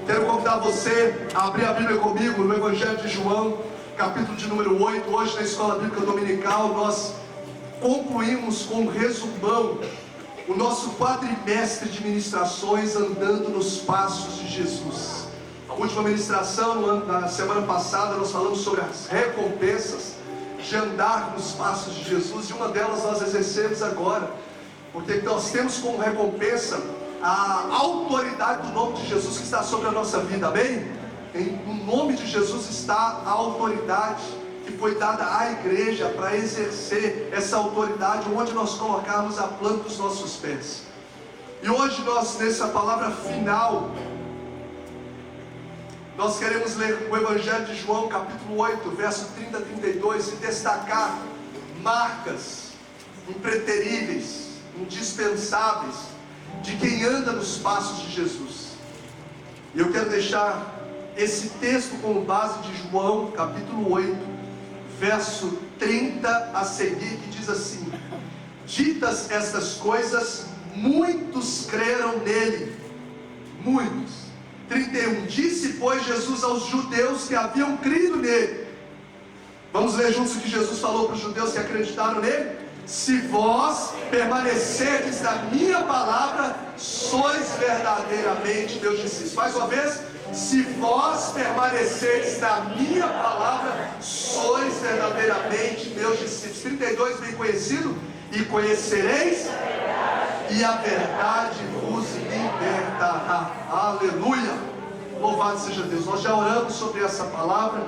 Quero convidar você a abrir a Bíblia comigo no Evangelho de João, capítulo de número 8. Hoje na Escola Bíblica Dominical nós concluímos com um resumão o nosso quadrimestre de ministrações andando nos passos de Jesus. A última ministração, na semana passada, nós falamos sobre as recompensas de andar nos passos de Jesus, e uma delas nós exercemos agora, porque nós temos como recompensa a autoridade do nome de Jesus que está sobre a nossa vida, amém? No nome de Jesus está a autoridade que foi dada à igreja para exercer essa autoridade onde nós colocarmos a planta dos nossos pés. E hoje nós, nessa palavra final, nós queremos ler o Evangelho de João, capítulo 8, verso 30 a 32, e destacar marcas impreteríveis, indispensáveis, de quem anda nos passos de Jesus. E eu quero deixar esse texto como base de João, capítulo 8, verso 30 a seguir, que diz assim: ditas estas coisas, muitos creram nele. Muitos. 31. Disse, pois, Jesus aos judeus que haviam crido nele. Vamos ler juntos o que Jesus falou para os judeus que acreditaram nele? Se vós permanecerdes na minha palavra, sois verdadeiramente meus discípulos. Mais uma vez. Se vós permanecerdes na minha palavra, sois verdadeiramente meus discípulos. 32, bem conhecido. E conhecereis, e a verdade vos libertará. Aleluia! Louvado seja Deus. Nós já oramos sobre essa palavra.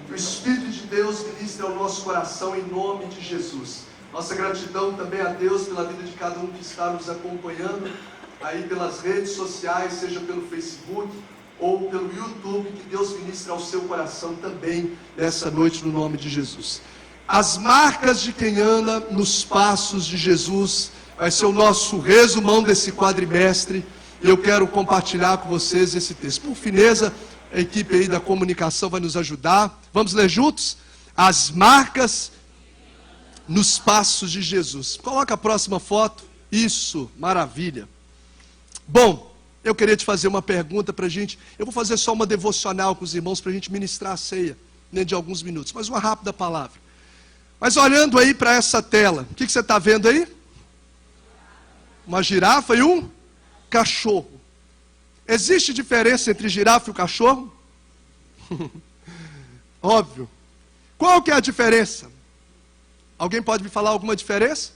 Que o Espírito de Deus ministre ao nosso coração em nome de Jesus. Nossa gratidão também a Deus pela vida de cada um que está nos acompanhando aí pelas redes sociais, seja pelo Facebook ou pelo YouTube. Que Deus ministre ao seu coração também nessa noite no nome de Jesus. As marcas de quem anda nos passos de Jesus vai ser o nosso resumão desse quadrimestre, e eu quero compartilhar com vocês esse texto. Por fineza, a equipe aí da comunicação vai nos ajudar. Vamos ler juntos? As marcas nos passos de Jesus. Coloca a próxima foto. Isso, maravilha. Bom, eu queria te fazer uma pergunta para a gente. Eu vou fazer só uma devocional com os irmãos para a gente ministrar a ceia, dentro de alguns minutos, mas uma rápida palavra. Mas olhando aí para essa tela, o que você está vendo aí? Uma girafa e um cachorro. Existe diferença entre girafa e o cachorro? Óbvio. Qual que é a diferença? Alguém pode me falar alguma diferença?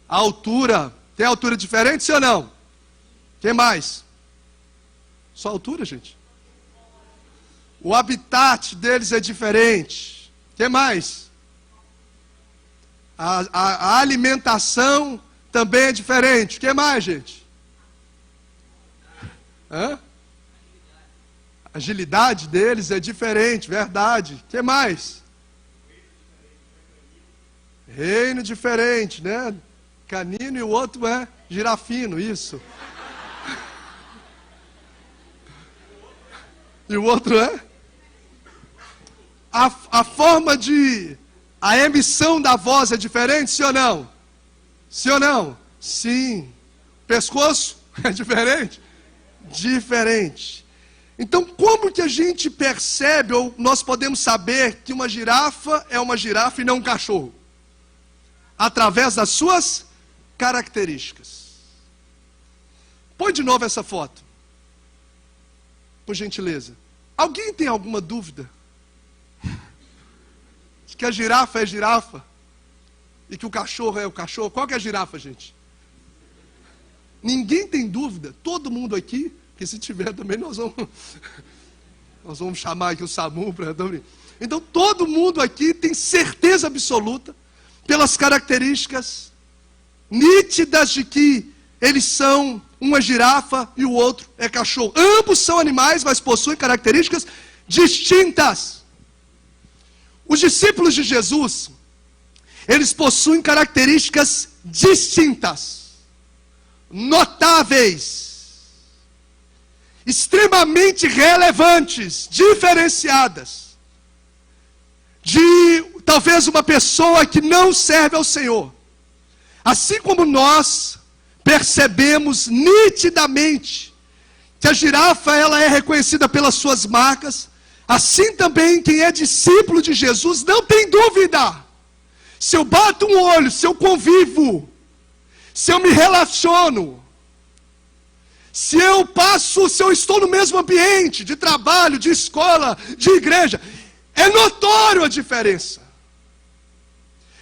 A altura. Tem altura diferente, sim ou não? Quem mais? Só a altura, gente? O habitat deles é diferente. Quem mais? A alimentação também é diferente. O que mais, gente? A agilidade deles é diferente, verdade. O que mais? Reino diferente, né? Canino e o outro é girafino, isso. E o outro é? A forma de... A emissão da voz é diferente, sim ou não? Sim ou não? Sim. Pescoço é diferente? Diferente. Então, como que a gente percebe, ou nós podemos saber que uma girafa é uma girafa e não um cachorro? Através das suas características. Põe de novo essa foto, por gentileza. Alguém tem alguma dúvida? Que a girafa é girafa e que o cachorro é o cachorro? Qual que é a girafa, gente? Ninguém tem dúvida? Todo mundo aqui? Porque se tiver também nós vamos chamar aqui o SAMU para... Então todo mundo aqui tem certeza absoluta, pelas características nítidas de que eles são uma girafa e o outro é cachorro. Ambos são animais, mas possuem características distintas. Os discípulos de Jesus, eles possuem características distintas, notáveis, extremamente relevantes, diferenciadas, de talvez uma pessoa que não serve ao Senhor. Assim como nós percebemos nitidamente que a girafa ela é reconhecida pelas suas marcas, assim também quem é discípulo de Jesus não tem dúvida. Se eu bato um olho, se eu convivo, se eu me relaciono, se eu estou no mesmo ambiente de trabalho, de escola, de igreja, é notório a diferença.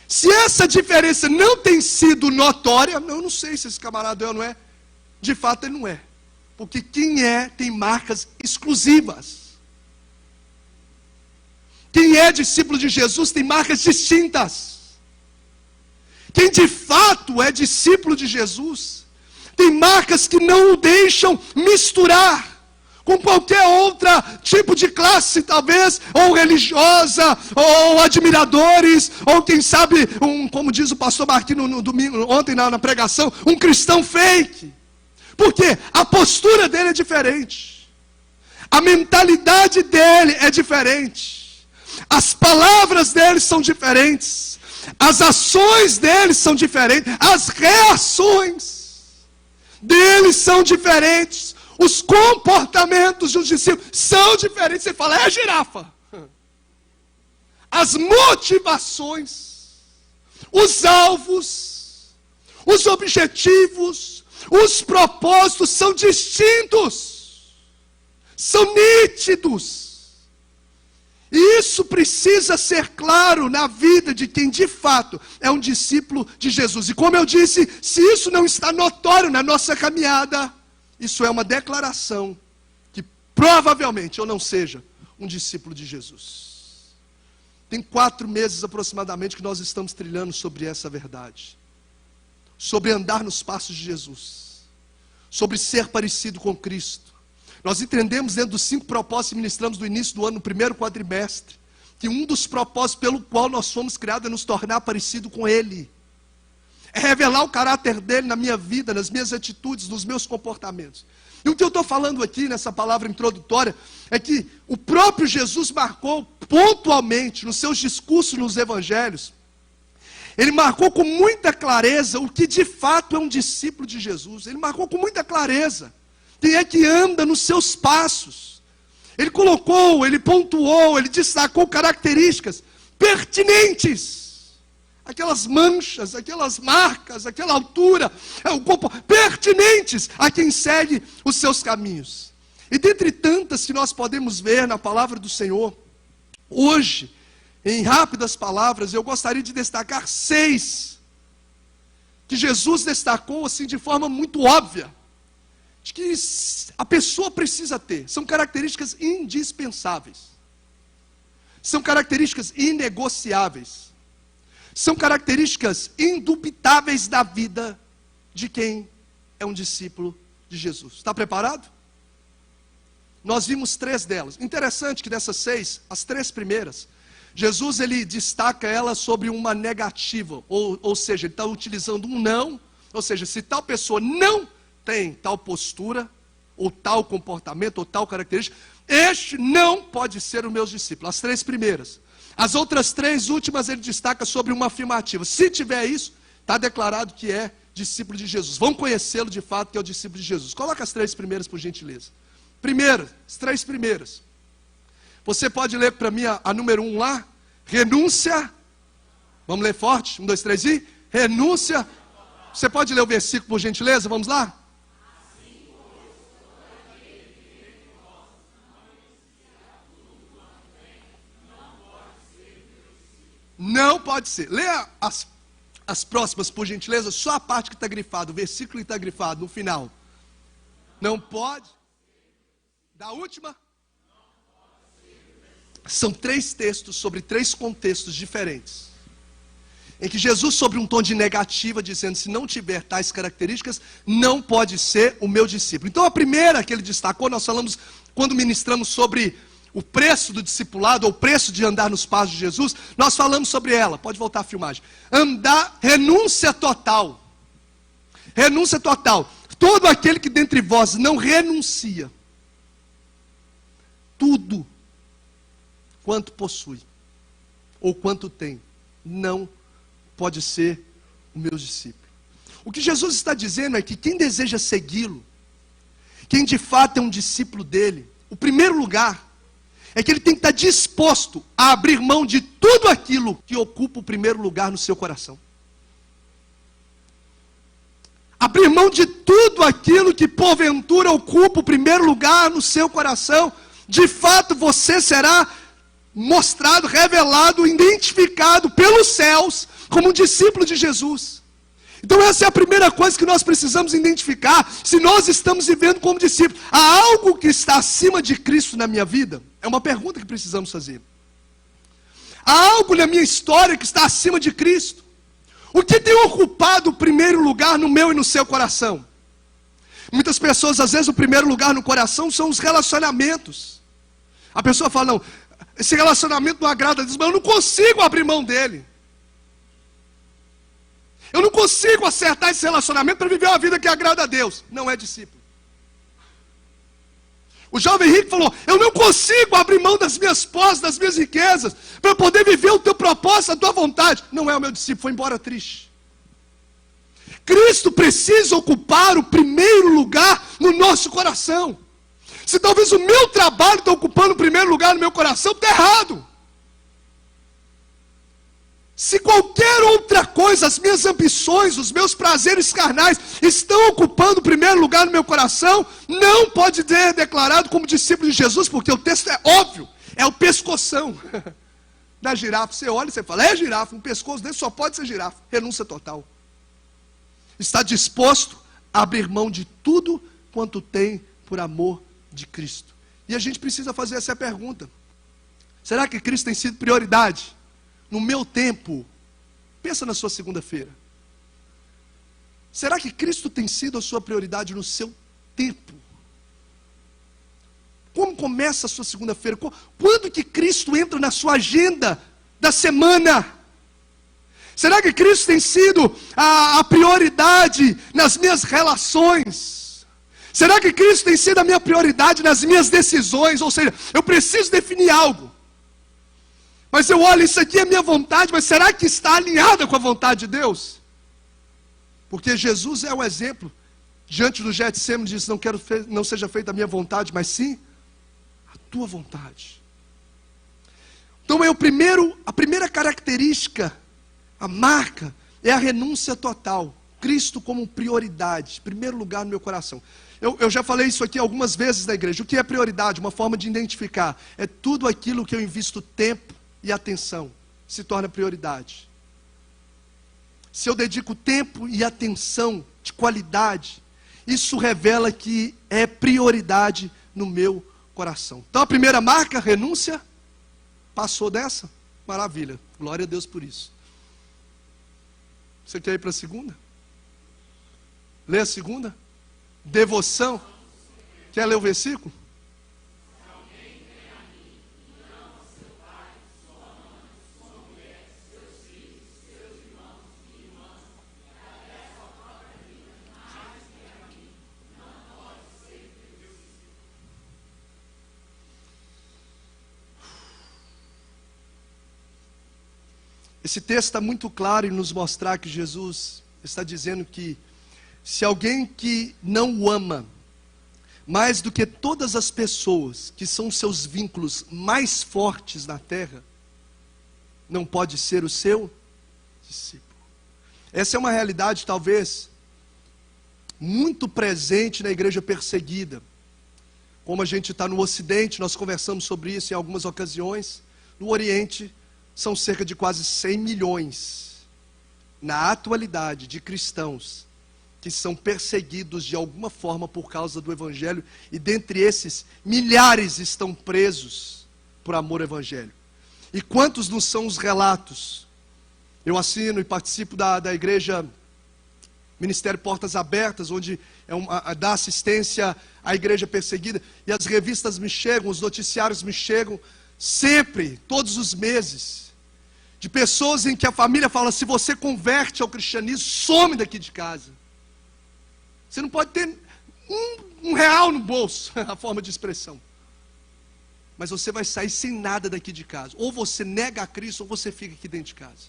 Se essa diferença não tem sido notória, eu não sei se esse camarada é ou não é, de fato ele não é. Porque quem é tem marcas exclusivas. Quem é discípulo de Jesus tem marcas distintas. Quem de fato é discípulo de Jesus tem marcas que não o deixam misturar com qualquer outro tipo de classe, talvez, ou religiosa, ou admiradores, ou quem sabe, como diz o pastor Marquinhos no domingo, ontem na pregação, um cristão fake. Porque a postura dele é diferente, a mentalidade dele é diferente, as palavras dele são diferentes, as ações dele são diferentes, as reações dele são diferentes. Os comportamentos dos discípulos são diferentes. Você fala, é a girafa. As motivações, os alvos, os objetivos, os propósitos são distintos, são nítidos. E isso precisa ser claro na vida de quem de fato é um discípulo de Jesus. E como eu disse, se isso não está notório na nossa caminhada, isso é uma declaração que provavelmente eu não seja um discípulo de Jesus. Tem 4 meses aproximadamente que nós estamos trilhando sobre essa verdade. Sobre andar nos passos de Jesus. Sobre ser parecido com Cristo. Nós entendemos dentro dos 5 propósitos que ministramos no início do ano, no primeiro quadrimestre, que um dos propósitos pelo qual nós fomos criados é nos tornar parecido com Ele. É revelar o caráter dele na minha vida, nas minhas atitudes, nos meus comportamentos. E o que eu estou falando aqui nessa palavra introdutória é que o próprio Jesus marcou pontualmente nos seus discursos nos evangelhos, ele marcou com muita clareza o que de fato é um discípulo de Jesus. Ele marcou com muita clareza quem é que anda nos seus passos. Ele colocou, ele pontuou, ele destacou características pertinentes. Aquelas manchas, aquelas marcas, aquela altura, pertinentes a quem segue os seus caminhos. E dentre tantas que nós podemos ver na palavra do Senhor, hoje, em rápidas palavras, eu gostaria de destacar 6, que Jesus destacou assim de forma muito óbvia, de que a pessoa precisa ter. São características indispensáveis, são características inegociáveis. São características indubitáveis da vida de quem é um discípulo de Jesus. Está preparado? Nós vimos 3 delas. Interessante que dessas 6, as 3 primeiras, Jesus ele destaca elas sobre uma negativa, ou seja, ele está utilizando um não, ou seja, se tal pessoa não tem tal postura, ou tal comportamento, ou tal característica, este não pode ser o meu discípulo. As 3 primeiras. As outras 3 últimas ele destaca sobre uma afirmativa. Se tiver isso, está declarado que é discípulo de Jesus. Vão conhecê-lo de fato que é o discípulo de Jesus. Coloca as 3 primeiras por gentileza. Primeira, as 3 primeiras. Você pode ler para mim a número 1 lá? Renúncia. Vamos ler forte? 1, 2, 3 e? Renúncia. Você pode ler o versículo por gentileza? Vamos lá? Não pode ser. Leia as próximas, por gentileza, só a parte que está grifada, o versículo que está grifado no final. Não pode. Da última. São 3 textos sobre 3 contextos diferentes. Em que Jesus, sobre um tom de negativa, dizendo, se não tiver tais características, não pode ser o meu discípulo. Então a primeira que ele destacou, nós falamos, quando ministramos sobre o preço do discipulado, ou o preço de andar nos passos de Jesus, nós falamos sobre ela. Pode voltar a filmagem. Renúncia total. Renúncia total. Todo aquele que dentre vós não renuncia tudo quanto possui, ou quanto tem, não pode ser o meu discípulo. O que Jesus está dizendo é que quem deseja segui-lo, quem de fato é um discípulo dele, o primeiro lugar é que ele tem que estar disposto a abrir mão de tudo aquilo que ocupa o primeiro lugar no seu coração. Abrir mão de tudo aquilo que porventura ocupa o primeiro lugar no seu coração. De fato você será mostrado, revelado, identificado pelos céus como um discípulo de Jesus. Então essa é a primeira coisa que nós precisamos identificar, se nós estamos vivendo como discípulos. Há algo que está acima de Cristo na minha vida? É uma pergunta que precisamos fazer. Há algo na minha história que está acima de Cristo? O que tem ocupado o primeiro lugar no meu e no seu coração? Muitas pessoas, às vezes, o primeiro lugar no coração são os relacionamentos. A pessoa fala, não, esse relacionamento não agrada a Deus, mas eu não consigo abrir mão dele. Eu não consigo acertar esse relacionamento para viver uma vida que agrada a Deus. Não é discípulo. O jovem rico falou, eu não consigo abrir mão das minhas posses, das minhas riquezas, para poder viver o teu propósito, a tua vontade. Não é o meu discípulo, foi embora triste. Cristo precisa ocupar o primeiro lugar no nosso coração. Se talvez o meu trabalho está ocupando o primeiro lugar no meu coração, está errado. Se qualquer outra coisa, as minhas ambições, os meus prazeres carnais estão ocupando o primeiro lugar no meu coração, não pode ser declarado como discípulo de Jesus, porque o texto é óbvio, é o pescoção da girafa. Você olha e você fala, é girafa, um pescoço desse só pode ser girafa, renúncia total. Está disposto a abrir mão de tudo quanto tem por amor de Cristo. E a gente precisa fazer essa pergunta, será que Cristo tem sido prioridade no meu tempo? Pensa na sua segunda-feira. Será que Cristo tem sido a sua prioridade no seu tempo? Como começa a sua segunda-feira? Quando que Cristo entra na sua agenda da semana? Será que Cristo tem sido a prioridade nas minhas relações? Será que Cristo tem sido a minha prioridade nas minhas decisões? Ou seja, eu preciso definir algo. Mas eu olho, isso aqui é minha vontade, mas será que está alinhada com a vontade de Deus? Porque Jesus é o exemplo. Diante do Getsêmani disse, não seja feita a minha vontade, mas sim a tua vontade. Então a primeira característica, a marca, é a renúncia total. Cristo como prioridade, primeiro lugar no meu coração. Eu já falei isso aqui algumas vezes na igreja. O que é prioridade? Uma forma de identificar. É tudo aquilo que eu invisto tempo e atenção, se torna prioridade. Se eu dedico tempo e atenção de qualidade, isso revela que é prioridade no meu coração. Então a primeira marca, renúncia, passou dessa? Maravilha, glória a Deus por isso. Você quer ir para a segunda? Lê a segunda? Devoção. Quer ler o versículo? Esse texto está muito claro em nos mostrar que Jesus está dizendo que se alguém que não o ama mais do que todas as pessoas que são seus vínculos mais fortes na terra, não pode ser o seu discípulo. Essa é uma realidade talvez muito presente na igreja perseguida. Como a gente está no Ocidente, nós conversamos sobre isso em algumas ocasiões. No Oriente, são cerca de quase 100 milhões, na atualidade, de cristãos que são perseguidos de alguma forma por causa do Evangelho, e dentre esses, milhares estão presos por amor ao Evangelho. E quantos não são os relatos? Eu assino e participo da igreja Ministério Portas Abertas, onde dá assistência à igreja perseguida, e as revistas me chegam, os noticiários me chegam, sempre, todos os meses, de pessoas em que a família fala, se você converte ao cristianismo, some daqui de casa. Você não pode ter um real no bolso, a forma de expressão. Mas você vai sair sem nada daqui de casa. Ou você nega a Cristo, ou você fica aqui dentro de casa.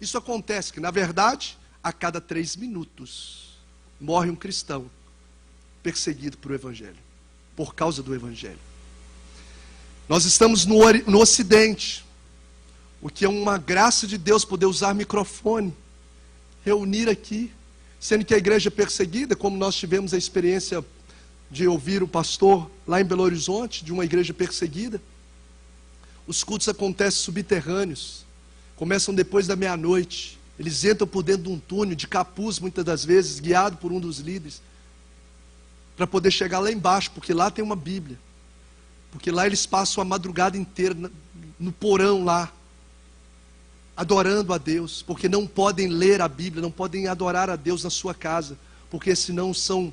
Isso acontece que, na verdade, a cada 3 minutos, morre um cristão perseguido por o Evangelho, por causa do Evangelho. Nós estamos no Ocidente, o que é uma graça de Deus poder usar microfone, reunir aqui, sendo que a igreja é perseguida, como nós tivemos a experiência de ouvir o pastor lá em Belo Horizonte, de uma igreja perseguida. Os cultos acontecem subterrâneos, começam depois da meia-noite, eles entram por dentro de um túnel, de capuz muitas das vezes, guiado por um dos líderes, para poder chegar lá embaixo, porque lá tem uma Bíblia, porque lá eles passam a madrugada inteira no porão lá, adorando a Deus, porque não podem ler a Bíblia, não podem adorar a Deus na sua casa, porque senão são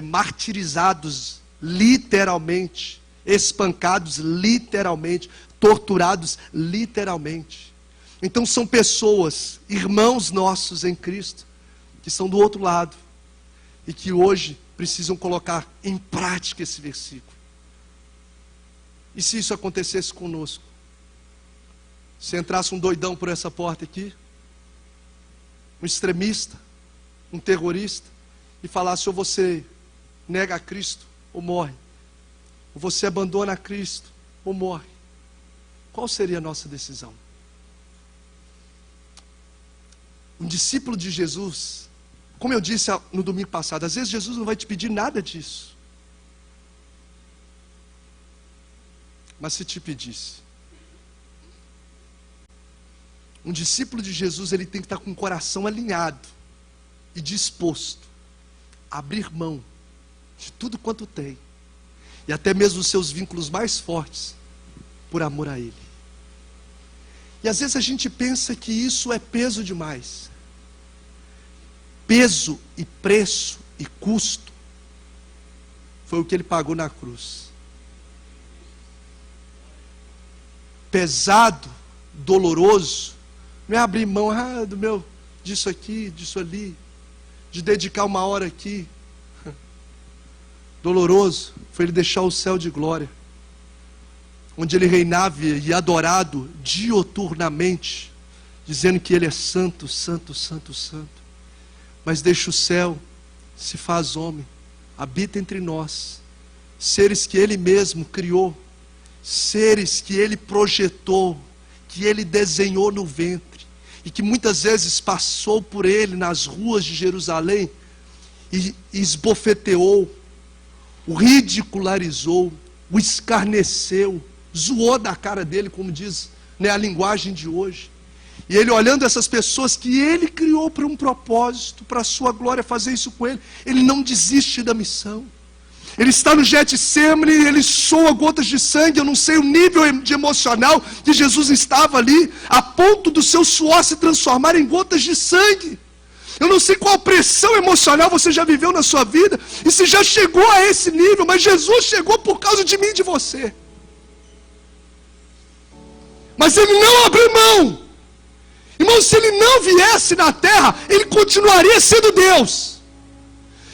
martirizados literalmente, espancados literalmente, torturados literalmente. Então são pessoas, irmãos nossos em Cristo, que estão do outro lado, e que hoje precisam colocar em prática esse versículo. E se isso acontecesse conosco? Se entrasse um doidão por essa porta aqui, um extremista, um terrorista, e falasse: ou você nega a Cristo ou morre, ou você abandona a Cristo ou morre, qual seria a nossa decisão? Um discípulo de Jesus, como eu disse no domingo passado, às vezes Jesus não vai te pedir nada disso, mas se te pedisse, um discípulo de Jesus, ele tem que estar com o coração alinhado e disposto a abrir mão de tudo quanto tem, e até mesmo os seus vínculos mais fortes, por amor a Ele. E às vezes a gente pensa que isso é peso demais. Peso e preço e custo foi o que Ele pagou na cruz. Pesado, doloroso, não é abrir mão disso aqui, disso ali, de dedicar uma hora aqui. Doloroso foi Ele deixar o céu de glória, onde Ele reinava e adorado dioturnamente, dizendo que Ele é santo, santo, santo, santo. Mas deixa o céu, se faz homem, habita entre nós, seres que Ele mesmo criou, seres que Ele projetou, que Ele desenhou no ventre, e que muitas vezes passou por Ele nas ruas de Jerusalém, e esbofeteou, o ridicularizou, o escarneceu, zoou da cara dele, como diz a linguagem de hoje. E Ele, olhando essas pessoas que Ele criou para um propósito, para a sua glória, fazer isso com Ele, Ele não desiste da missão. Ele está no Getsemane, Ele soa gotas de sangue. Eu não sei o nível de emocional que Jesus estava ali, a ponto do seu suor se transformar em gotas de sangue. Eu não sei qual pressão emocional você já viveu na sua vida, e se já chegou a esse nível, mas Jesus chegou por causa de mim e de você. Mas Ele não abriu mão. Irmão, se Ele não viesse na terra, Ele continuaria sendo Deus.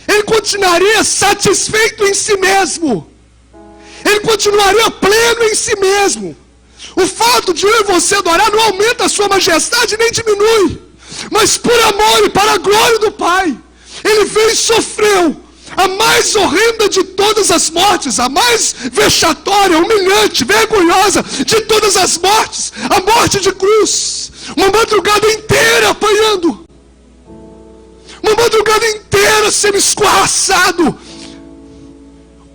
Ele continuaria satisfeito em si mesmo. Ele continuaria pleno em si mesmo. O fato de eu e você adorar não aumenta a sua majestade, nem diminui. Mas por amor e para a glória do Pai, Ele veio e sofreu a mais horrenda de todas as mortes, a mais vexatória, humilhante, vergonhosa de todas as mortes, a morte de cruz. Uma madrugada inteira apanhando, uma madrugada inteira sendo escorraçado,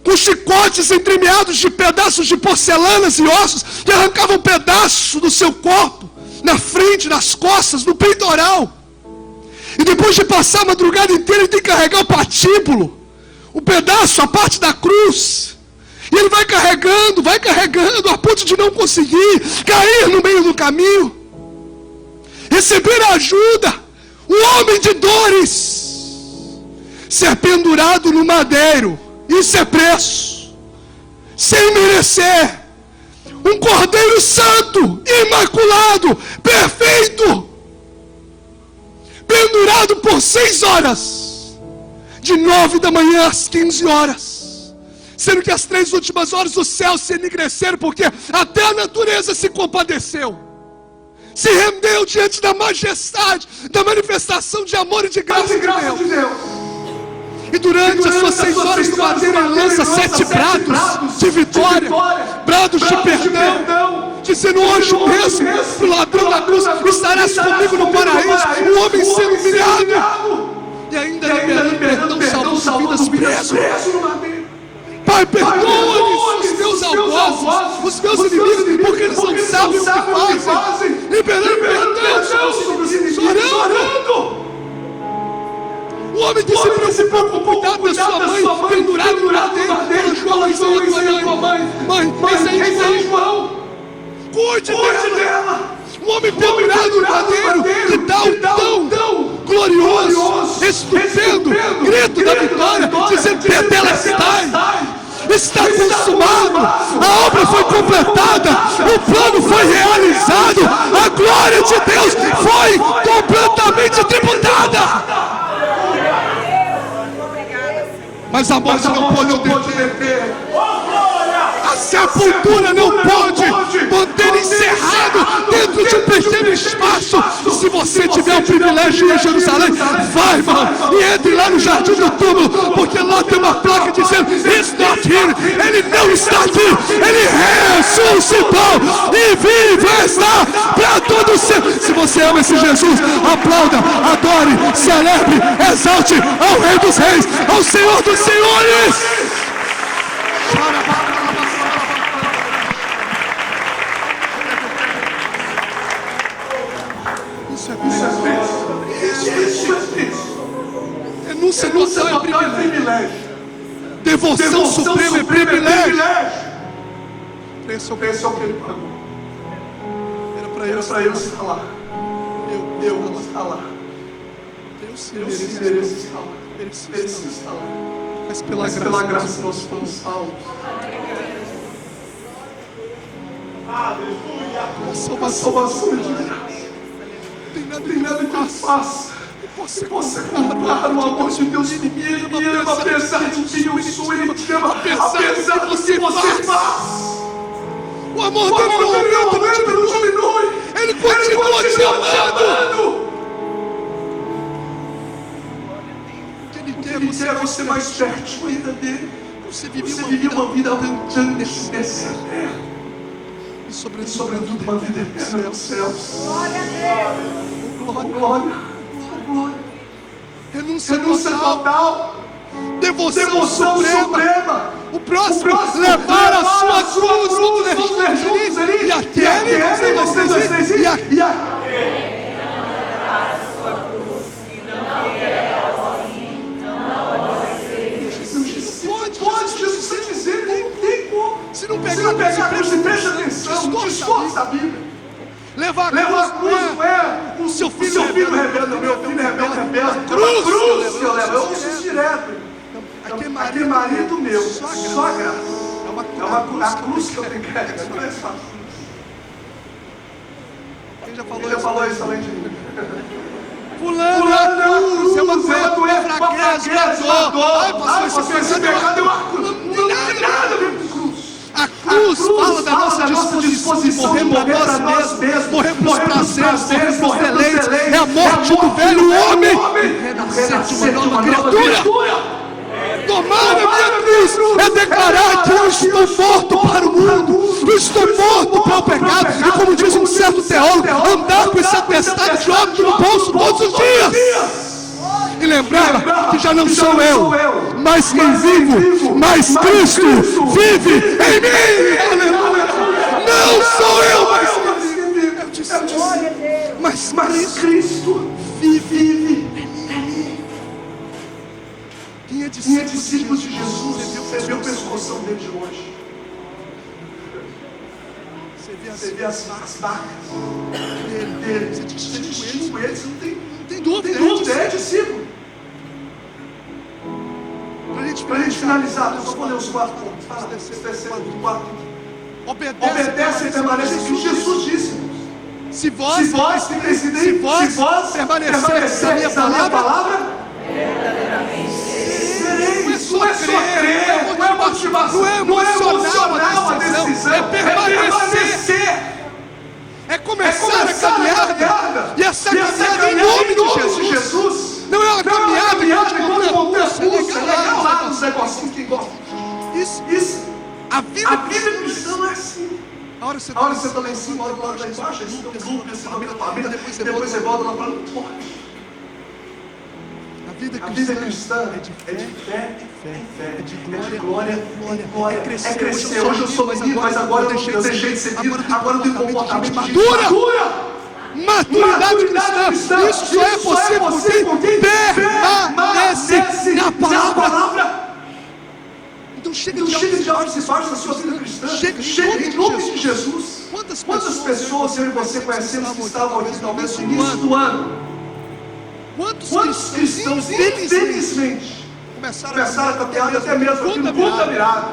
com chicotes entremeados de pedaços de porcelanas e ossos, que arrancavam um pedaço do seu corpo, na frente, nas costas, no peitoral. E depois de passar a madrugada inteira, Ele tem que carregar o patíbulo, o pedaço, a parte da cruz. E Ele vai carregando, a ponto de não conseguir, cair no meio do caminho, receber ajuda, um homem de dores, ser pendurado no madeiro. Isso é preço, sem merecer. Um cordeiro santo, imaculado, perfeito, pendurado por 6 horas, de 9 da manhã às 15 horas, sendo que as 3 últimas horas o céu se enegreceram, porque até a natureza se compadeceu, se rendeu diante da majestade, da manifestação de amor e de graça de Deus. E durante as suas 6 horas do madeiro ele lança 7 brados de vitória, brados de perdão, dizendo: hoje mesmo o ladrão da cruz estarás comigo no paraíso, o homem sendo humilhado e ainda liberando perdão, salvando vidas presos no madeiro. Pai, perdoa-lhes os meus algozes, os meus inimigos, porque eles não sabem o que fazem. Liberando perdão sobre os inimigos, orando. O homem que se preocupou com cuidar da sua mãe, pendurado no madeiro, João, isso aí é tua mãe. Mãe, isso aí é João. Cuide dela. Um homem pendurado no madeiro, que dá um tão glorioso, estupendo grito da vitória, dizendo: Betela está consumado, a obra foi completada, o plano foi realizado, a glória de Deus foi completamente tributada. Mas a morte não pode deter. A sepultura não pode manter encerrado dentro de um pequeno espaço. Se você tiver o privilégio de ir a Jerusalém, vai, irmão, e entre lá no jardim do túmulo, porque lá tem uma placa dizendo: He's not here. Ele não está aqui, ele ressuscitou e vive está para todos sempre. Se você ama esse Jesus, aplauda, adore, celebre, exalte ao Rei dos Reis, ao Senhor dos Senhores. Renúncia não é privilégio. Devoção suprema é privilégio. Preço é o que ele pagou. Era para eu estar lá. Eu estar lá. Eu mereço estar lá. Mereço estar lá. Mas pela graça nós fomos salvos. Aleluia. A salvação de graça. Tem nada que eu faça que possa comprar o amor de Deus. Ele me ama apesar de quem eu sou. Ele te ama apesar do que você faz. O amor dele não aumenta, não diminui. Ele continua te amando. Ele quer você mais perto ainda dele. Você vivia uma vida tão nesse eterno. E sobretudo uma vida eterna nos céus. Glória a Deus. Glória. Renúncia total. Devoção suprema. O próximo, levar a sua cruz. E aquele, e aquele. Pode Jesus dizer, nem tem como. Se não pegar a cruz, preste atenção, distorce a Bíblia. Levar a cruz não é o seu filho rebelde, meu filho rebelde. A cruz que eu levo, eu uso isso direto. Aquele marido meu, só a graça. É a cruz que eu tenho que carregar, não é fácil. Quem já falou isso além de mim? Pulando a cruz, é uma fraqueza, uma dor. Ai, pastor, esse pecado é uma cruz. Não tem nada a ver com cruz. A cruz fala da nossa disposição de morrer para nós mesmos, morrer para os prazeres, morrer para os deleites. É a morte do velho homem, renascer de uma nova criatura. Tomar a minha cruz é declarar que eu estou morto para o mundo, eu estou morto para o pecado, e como diz um certo teólogo, andar com esse atestado de óbito no bolso todos os dias. E lembrar que já não sou eu, mas quem vivo, mas Cristo vive em mim. Aleluia. Não sou eu, mas Cristo vive em mim. Quem é discípulo de Jesus, você vê o pescoção dele de longe. Você vê as marcas dele. Você distingue ele, você não tem dúvida, é discípulo. Para a gente finalizar, eu só vou ler os 4 pontos. Fala, terceiro do 4. Obedece e permanece o que Jesus disse. Se vós permanecerem na minha palavra, não é só crer, não é motivação, não é emocional a decisão, é permanecer. É começar a caminhada. E essa caminhada em nome de Jesus. Não é uma caminhada que montanha russa, é legal lá nos negocinhos hora você está lá em cima, a hora que lá embaixo, esse teu clube, esse nome da família, depois você volta lá para não pode. A vida cristã é de fé em fé, é de glória em glória. É crescer. Hoje eu sou menino, mas agora eu deixei de ser menino. Agora eu tenho comportamento de madura. Maturidade cristã. Isso só é possível por quem permanece na palavra. Então chega de altos e baixos na sua vida cristã. Chega em nome de Jesus. Quantas pessoas eu e você conhecemos que estavam aqui talvez no início do ano? Quantos cristãos, infelizmente, começaram a tatear até mesmo aqui no ponto da virada,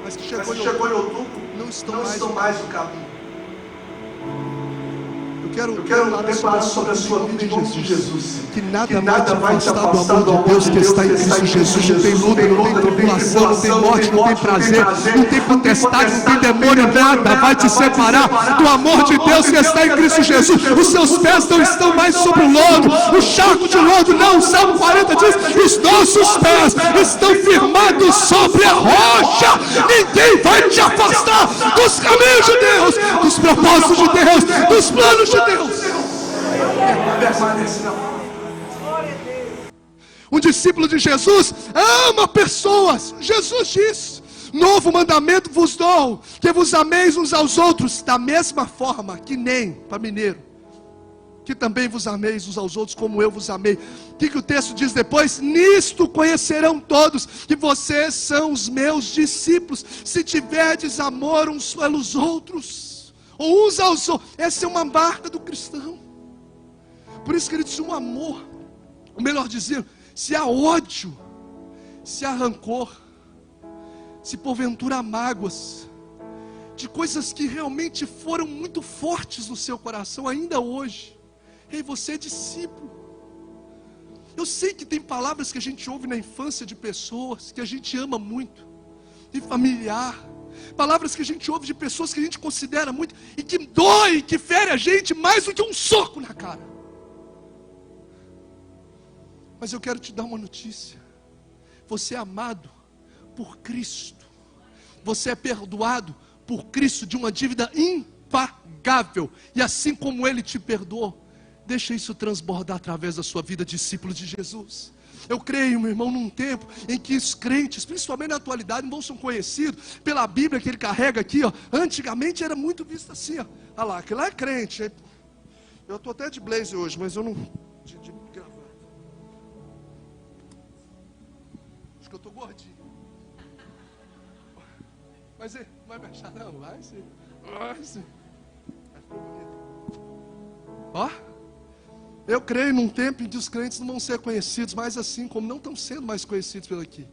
mas que chegou em outubro, não estão mais no caminho. Eu quero declarar sobre a sua vida em nome de Jesus. Que nada vai te afastar do amor de Deus que está em Cristo Jesus. Não tem luta, não tem tribulação, não tem morte, não tem prazer, não tem potestade, não tem demônio, nada vai te separar do amor de Deus que está em Cristo Jesus. Os seus pés não estão mais sobre o lodo, o charco de lodo não. O Salmo 40 diz: os nossos pés estão firmados sobre a rocha. Ninguém vai te afastar dos caminhos de Deus, dos propósitos de Deus, dos planos de Deus. Um discípulo de Jesus ama pessoas. Jesus diz: novo mandamento vos dou, que vos ameis uns aos outros, da mesma forma que nem, para mineiro, que também vos ameis uns aos outros como eu vos amei. O que o texto diz depois? Nisto conhecerão todos que vocês são os meus discípulos, se tiverdes amor uns pelos outros, ou uns aos outros. Essa é uma marca do cristão. Por isso que ele diz: um amor, ou melhor dizendo, se há ódio, se há rancor, se porventura há mágoas, de coisas que realmente foram muito fortes no seu coração, ainda hoje, ei, você é discípulo. Eu sei que tem palavras que a gente ouve na infância de pessoas que a gente ama muito, de familiar, palavras que a gente ouve de pessoas que a gente considera muito e que dói, que fere a gente mais do que um soco na cara. Mas eu quero te dar uma notícia: você é amado por Cristo, você é perdoado por Cristo de uma dívida impagável, e assim como Ele te perdoou, deixa isso transbordar através da sua vida, discípulo de Jesus. Eu creio, meu irmão, num tempo em que os crentes, principalmente na atualidade, não são conhecidos pela Bíblia que ele carrega aqui, ó. Antigamente era muito visto assim, ó. Olha lá, aquele lá é crente. Eu estou até de blazer hoje, mas eu não... de gravata. Acho que eu estou gordinho. Mas não vai me achar não, vai sim. Vai sim. Vai ficar bonito. Ó. Eu creio num tempo em que os crentes não vão ser conhecidos mais assim, como não estão sendo mais conhecidos por aqui.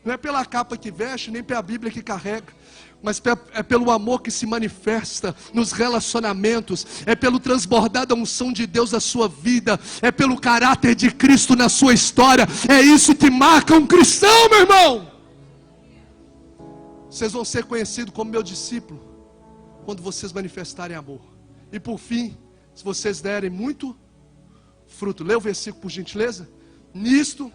Não é pela capa que veste, nem pela Bíblia que carrega, mas é pelo amor que se manifesta nos relacionamentos, é pelo transbordar da unção de Deus na sua vida, é pelo caráter de Cristo na sua história. É isso que marca um cristão, meu irmão. Vocês vão ser conhecidos como meu discípulo quando vocês manifestarem amor. E por fim, se vocês derem muito fruto. Lê o versículo, por gentileza. Nisto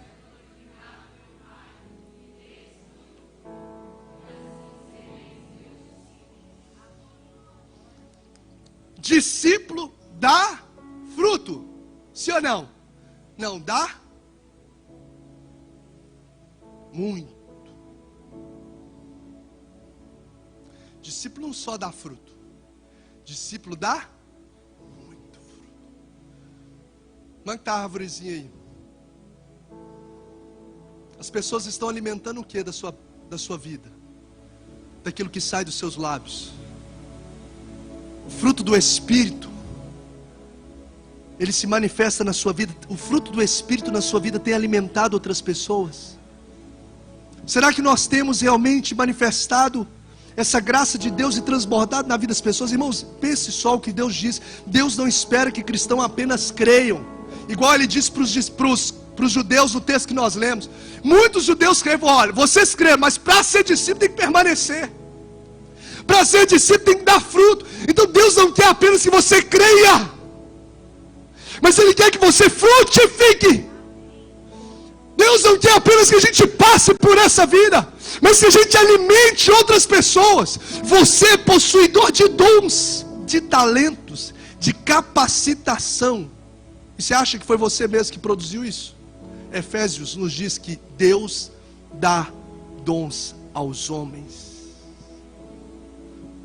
discípulo dá fruto. Sim ou não? Não dá muito. Discípulo não só dá fruto, discípulo dá muito fruto. Como é que está a árvorezinha aí? As pessoas estão alimentando o que da sua vida? Daquilo que sai dos seus lábios. O fruto do Espírito, ele se manifesta na sua vida. O fruto do Espírito na sua vida tem alimentado outras pessoas? Será que nós temos realmente manifestado essa graça de Deus e transbordado na vida das pessoas? Irmãos, pense só o que Deus diz. Deus não espera que cristãos apenas creiam. Igual Ele disse para os judeus no texto que nós lemos. Muitos judeus creem: olha, vocês creem, mas para ser discípulo tem que permanecer. Para ser discípulo tem que dar fruto. Então Deus não quer apenas que você creia, mas Ele quer que você frutifique. Deus não quer apenas que a gente passe por essa vida, mas que a gente alimente outras pessoas. Você é possuidor de dons, de talentos, de capacitação. E você acha que foi você mesmo que produziu isso? Efésios nos diz que Deus dá dons aos homens.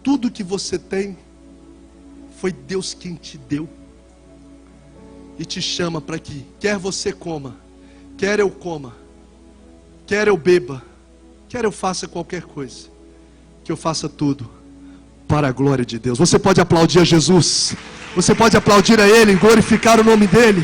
Tudo que você tem foi Deus quem te deu. E te chama para que, quer você coma, quer eu coma, quer eu beba, quer eu faça qualquer coisa, que eu faça tudo para a glória de Deus. Você pode aplaudir a Jesus, você pode aplaudir a Ele, glorificar o nome dEle,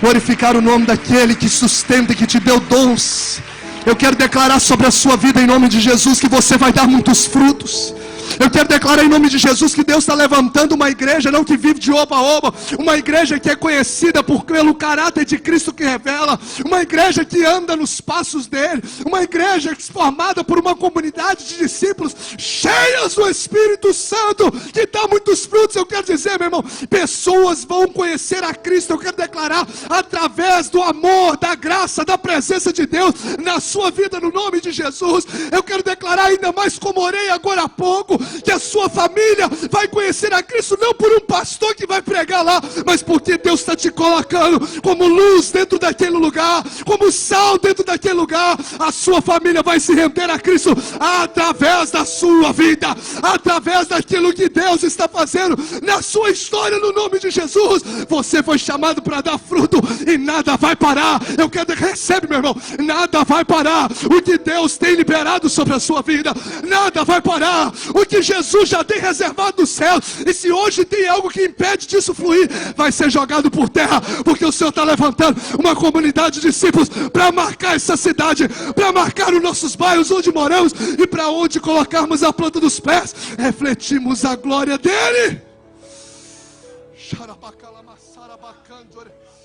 glorificar o nome daquele que sustenta e que te deu dons. Eu quero declarar sobre a sua vida em nome de Jesus que você vai dar muitos frutos. Eu quero declarar em nome de Jesus que Deus está levantando uma igreja, não que vive de oba a oba, uma igreja que é conhecida pelo caráter de Cristo que revela, uma igreja que anda nos passos dele, uma igreja formada por uma comunidade de discípulos cheias do Espírito Santo, que dá muitos frutos. Eu quero dizer, meu irmão, pessoas vão conhecer a Cristo. Eu quero declarar através do amor, da graça, da presença de Deus na sua vida, no nome de Jesus. Eu quero declarar ainda mais, como orei agora há pouco, que a sua família vai conhecer a Cristo, não por um pastor que vai pregar lá, mas porque Deus está te colocando como luz dentro daquele lugar, como sal dentro daquele lugar. A sua família vai se render a Cristo através da sua vida, através daquilo que Deus está fazendo na sua história, no nome de Jesus. Você foi chamado para dar fruto e nada vai parar. Eu quero, recebe, meu irmão, nada vai parar. O que Deus tem liberado sobre a sua vida, nada vai parar. O que Jesus já tem reservado no céu, e se hoje tem algo que impede disso fluir, vai ser jogado por terra, porque o Senhor está levantando uma comunidade de discípulos para marcar essa cidade, para marcar os nossos bairros onde moramos, e para onde colocarmos a planta dos pés, refletimos a glória dele.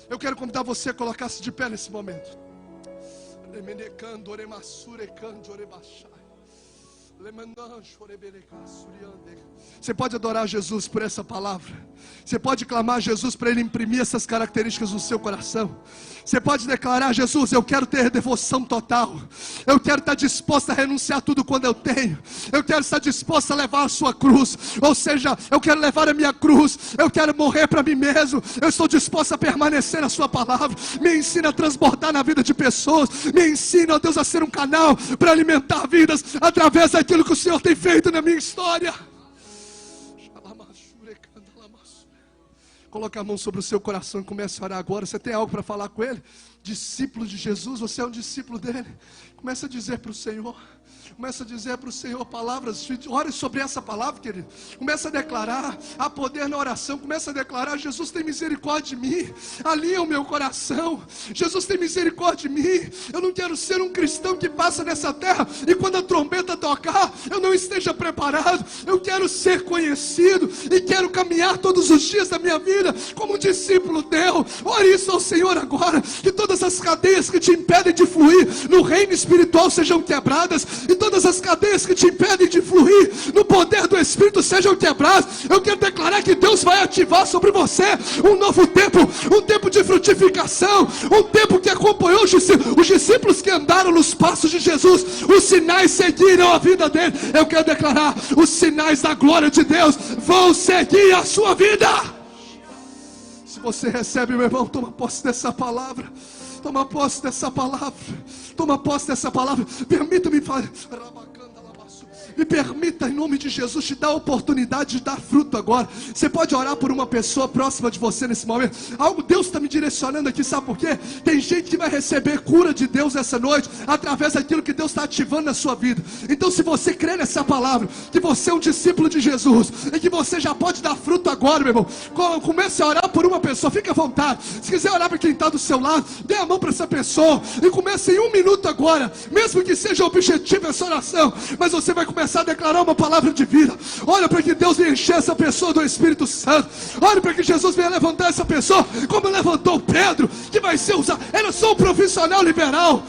Eu quero convidar você a colocar-se de pé nesse momento. Você pode adorar Jesus por essa palavra. Você pode clamar a Jesus para Ele imprimir essas características no seu coração. Você pode declarar: Jesus, eu quero ter devoção total. Eu quero estar disposto a renunciar tudo quando eu tenho. Eu quero estar disposto a levar a sua cruz. Ou seja, eu quero levar a minha cruz. Eu quero morrer para mim mesmo. Eu estou disposto a permanecer na sua palavra. Me ensina a transbordar na vida de pessoas. Me ensina, ó Deus, a ser um canal para alimentar vidas através daquilo que o Senhor tem feito na minha história. Coloque a mão sobre o seu coração e comece a orar agora. Você tem algo para falar com Ele? Discípulo de Jesus, você é um discípulo dele. Comece a dizer para o Senhor. Começa a dizer para o Senhor palavras. Ore sobre essa palavra, querido. Começa a declarar. Há poder na oração. Começa a declarar: Jesus tem misericórdia de mim. Alinha o meu coração. Jesus tem misericórdia de mim. Eu não quero ser um cristão que passa nessa terra e quando a trombeta tocar, eu não esteja preparado. Eu quero ser conhecido e quero caminhar todos os dias da minha vida como um discípulo teu. Ore isso ao Senhor agora. Que todas as cadeias que te impedem de fluir no reino espiritual sejam quebradas. E todas as cadeias que te impedem de fluir no poder do Espírito sejam quebradas. Eu quero declarar que Deus vai ativar sobre você um novo tempo, um tempo de frutificação, um tempo que acompanhou os discípulos que andaram nos passos de Jesus. Os sinais seguiram a vida dele. Eu quero declarar: os sinais da glória de Deus vão seguir a sua vida. Se você recebe, meu irmão, toma posse dessa palavra. Toma posse dessa palavra. Toma posse dessa palavra. Permita-me falar. Me permita, em nome de Jesus, te dar a oportunidade de dar fruto agora. Você pode orar por uma pessoa próxima de você nesse momento. Algo Deus está me direcionando aqui, sabe por quê? Tem gente que vai receber cura de Deus essa noite, através daquilo que Deus está ativando na sua vida. Então, se você crê nessa palavra, que você é um discípulo de Jesus, e que você já pode dar fruto agora, meu irmão, comece a orar por uma pessoa. Fique à vontade. Se quiser orar para quem está do seu lado, dê a mão para essa pessoa, e comece em 1 minuto agora. Mesmo que seja objetivo essa oração, mas você vai começar começar a declarar uma palavra de vida. Ore para que Deus venha encher essa pessoa do Espírito Santo. Ore para que Jesus venha levantar essa pessoa, como levantou Pedro, que vai ser usado. Era só um profissional liberal,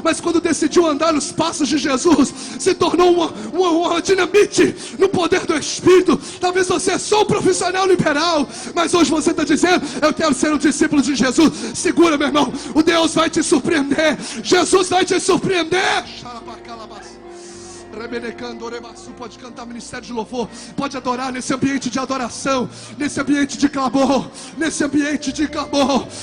mas quando decidiu andar nos passos de Jesus, se tornou uma dinamite no poder do Espírito. Talvez você é só um profissional liberal, mas hoje você está dizendo: eu quero ser um discípulo de Jesus. Segura, meu irmão, o Deus vai te surpreender. Jesus vai te surpreender. Pode cantar ministério de louvor, pode adorar nesse ambiente de adoração, nesse ambiente de clamor,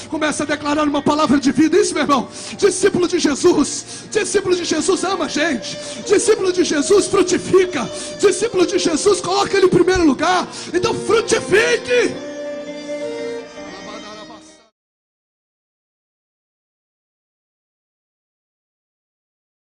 começa a declarar uma palavra de vida. Isso, meu irmão, discípulo de Jesus ama a gente, discípulo de Jesus frutifica, discípulo de Jesus coloca ele em primeiro lugar. Então frutifique.